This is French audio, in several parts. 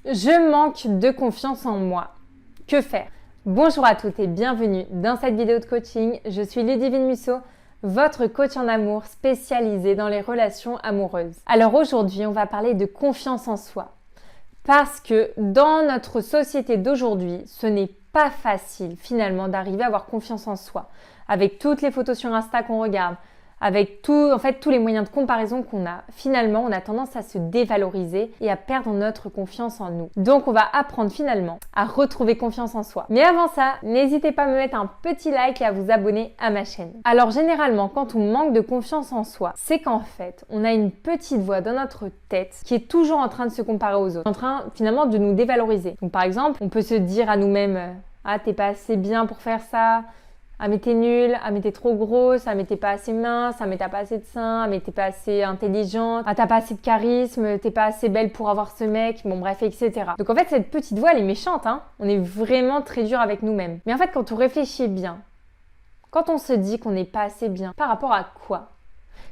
Je manque de confiance en moi. Que faire? Bonjour à toutes et bienvenue dans cette vidéo de coaching. Je suis Ludivine Musso, votre coach en amour spécialisée dans les relations amoureuses. Alors aujourd'hui, on va parler de confiance en soi. Parce que dans notre société d'aujourd'hui, ce n'est pas facile finalement d'arriver à avoir confiance en soi. Avec toutes les photos sur Insta qu'on regarde, avec tous les moyens de comparaison qu'on a, finalement, on a tendance à se dévaloriser et à perdre notre confiance en nous. Donc, on va apprendre finalement à retrouver confiance en soi. Mais avant ça, n'hésitez pas à me mettre un petit like et à vous abonner à ma chaîne. Alors, généralement, quand on manque de confiance en soi, c'est qu'en fait, on a une petite voix dans notre tête qui est toujours en train de se comparer aux autres, en train finalement de nous dévaloriser. Donc, par exemple, on peut se dire à nous-mêmes « Ah, t'es pas assez bien pour faire ça ». Ah mais t'es nulle, ah mais t'es trop grosse, ah mais t'es pas assez mince, ah mais t'as pas assez de seins, ah mais t'es pas assez intelligente, ah t'as pas assez de charisme, t'es pas assez belle pour avoir ce mec, bon bref, etc. Donc en fait cette petite voix elle est méchante, hein. On est vraiment très dur avec nous-mêmes. Mais en fait quand on réfléchit bien, quand on se dit qu'on n'est pas assez bien, par rapport à quoi?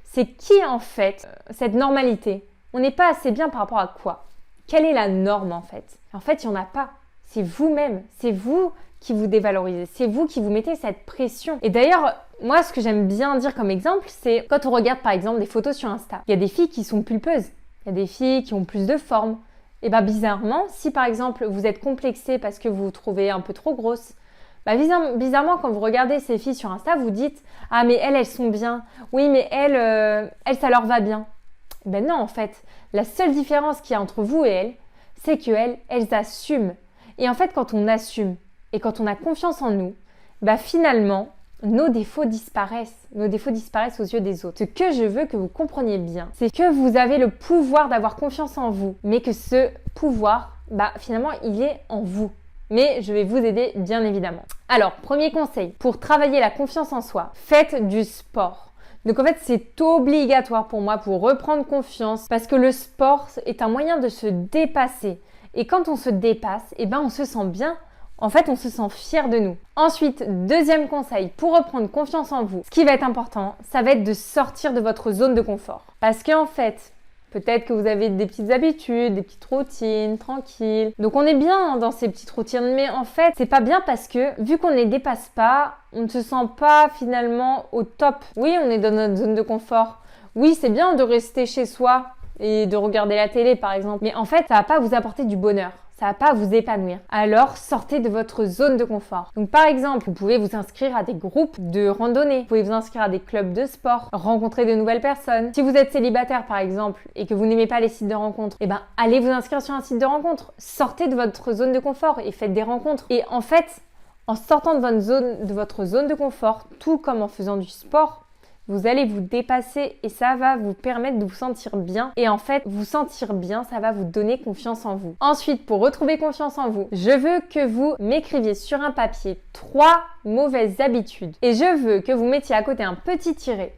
C'est qui en fait cette normalité? On n'est pas assez bien par rapport à quoi? Quelle est la norme en fait? En fait il n'y en a pas, c'est vous-même, c'est vous qui vous dévalorisez. C'est vous qui vous mettez cette pression. Et d'ailleurs, moi, ce que j'aime bien dire comme exemple, c'est quand on regarde par exemple des photos sur Insta. Il y a des filles qui sont pulpeuses. Il y a des filles qui ont plus de forme. Et bien bizarrement, si par exemple vous êtes complexé parce que vous vous trouvez un peu trop grosse, bizarrement quand vous regardez ces filles sur Insta, vous dites « Ah mais elles sont bien. Oui mais elles, ça leur va bien. » Ben non en fait, la seule différence qu'il y a entre vous et elles, c'est qu'elles assument. Et en fait quand on assume, et quand on a confiance en nous, finalement, nos défauts disparaissent. Nos défauts disparaissent aux yeux des autres. Ce que je veux que vous compreniez bien, c'est que vous avez le pouvoir d'avoir confiance en vous, mais que ce pouvoir, finalement, il est en vous. Mais je vais vous aider, bien évidemment. Alors, premier conseil, pour travailler la confiance en soi, faites du sport. Donc en fait, c'est obligatoire pour moi pour reprendre confiance, parce que le sport est un moyen de se dépasser. Et quand on se dépasse, on se sent bien. En fait, on se sent fier de nous. Ensuite, deuxième conseil, pour reprendre confiance en vous, ce qui va être important, ça va être de sortir de votre zone de confort. Parce qu'en fait, peut-être que vous avez des petites habitudes, des petites routines, tranquilles. Donc on est bien dans ces petites routines, mais en fait, c'est pas bien parce que vu qu'on ne les dépasse pas, on ne se sent pas finalement au top. Oui, on est dans notre zone de confort. Oui, c'est bien de rester chez soi et de regarder la télé par exemple. Mais en fait, ça va pas vous apporter du bonheur. Ça va pas vous épanouir. Alors, sortez de votre zone de confort. Donc, par exemple, vous pouvez vous inscrire à des groupes de randonnée. Vous pouvez vous inscrire à des clubs de sport, rencontrer de nouvelles personnes. Si vous êtes célibataire, par exemple, et que vous n'aimez pas les sites de rencontres, allez vous inscrire sur un site de rencontre. Sortez de votre zone de confort et faites des rencontres. Et en fait, en sortant de votre zone de confort, tout comme en faisant du sport, vous allez vous dépasser et ça va vous permettre de vous sentir bien. Et en fait, vous sentir bien, ça va vous donner confiance en vous. Ensuite, pour retrouver confiance en vous, je veux que vous m'écriviez sur un papier 3 mauvaises habitudes. Et je veux que vous mettiez à côté un petit tiret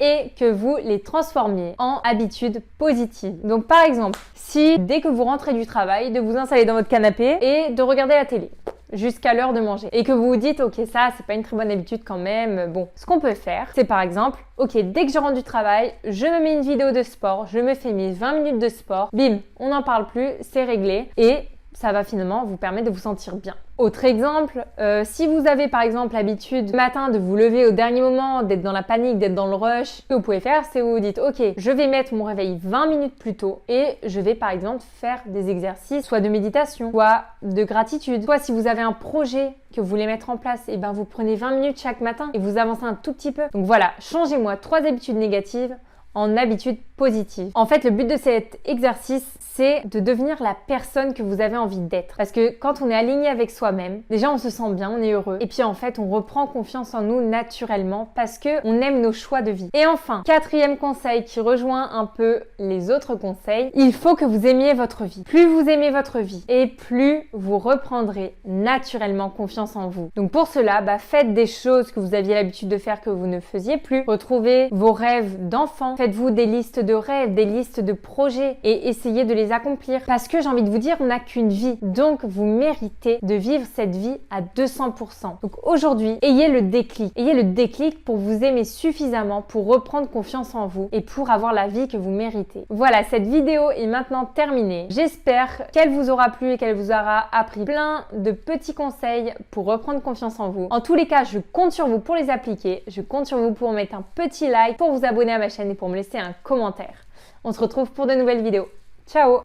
et que vous les transformiez en habitudes positives. Donc par exemple, si dès que vous rentrez du travail, de vous installer dans votre canapé et de regarder la télé jusqu'à l'heure de manger. Et que vous vous dites, ok, ça, c'est pas une très bonne habitude quand même. Bon, ce qu'on peut faire, c'est par exemple, ok, dès que je rentre du travail, je me mets une vidéo de sport, je me fais mes 20 minutes de sport, bim, on n'en parle plus, c'est réglé. Et ça va finalement vous permettre de vous sentir bien. Autre exemple, si vous avez par exemple l'habitude le matin de vous lever au dernier moment, d'être dans la panique, d'être dans le rush, ce que vous pouvez faire, c'est vous dites, ok, je vais mettre mon réveil 20 minutes plus tôt et je vais par exemple faire des exercices, soit de méditation, soit de gratitude, soit si vous avez un projet que vous voulez mettre en place, vous prenez 20 minutes chaque matin et vous avancez un tout petit peu. Donc voilà, changez-moi 3 habitudes négatives en habitudes positives. En fait, le but de cet exercice, c'est de devenir la personne que vous avez envie d'être. Parce que quand on est aligné avec soi-même, déjà on se sent bien, on est heureux. Et puis en fait, on reprend confiance en nous naturellement parce que on aime nos choix de vie. Et enfin, 4e conseil qui rejoint un peu les autres conseils, il faut que vous aimiez votre vie. Plus vous aimez votre vie et plus vous reprendrez naturellement confiance en vous. Donc pour cela, faites des choses que vous aviez l'habitude de faire que vous ne faisiez plus. Retrouvez vos rêves d'enfant. Faites-vous des listes de rêves, des listes de projets et essayez de les accomplir. Parce que j'ai envie de vous dire, on n'a qu'une vie. Donc, vous méritez de vivre cette vie à 200%. Donc aujourd'hui, ayez le déclic. Ayez le déclic pour vous aimer suffisamment, pour reprendre confiance en vous et pour avoir la vie que vous méritez. Voilà, cette vidéo est maintenant terminée. J'espère qu'elle vous aura plu et qu'elle vous aura appris plein de petits conseils pour reprendre confiance en vous. En tous les cas, je compte sur vous pour les appliquer. Je compte sur vous pour mettre un petit like, pour vous abonner à ma chaîne et pour me laisser un commentaire. On se retrouve pour de nouvelles vidéos. Ciao!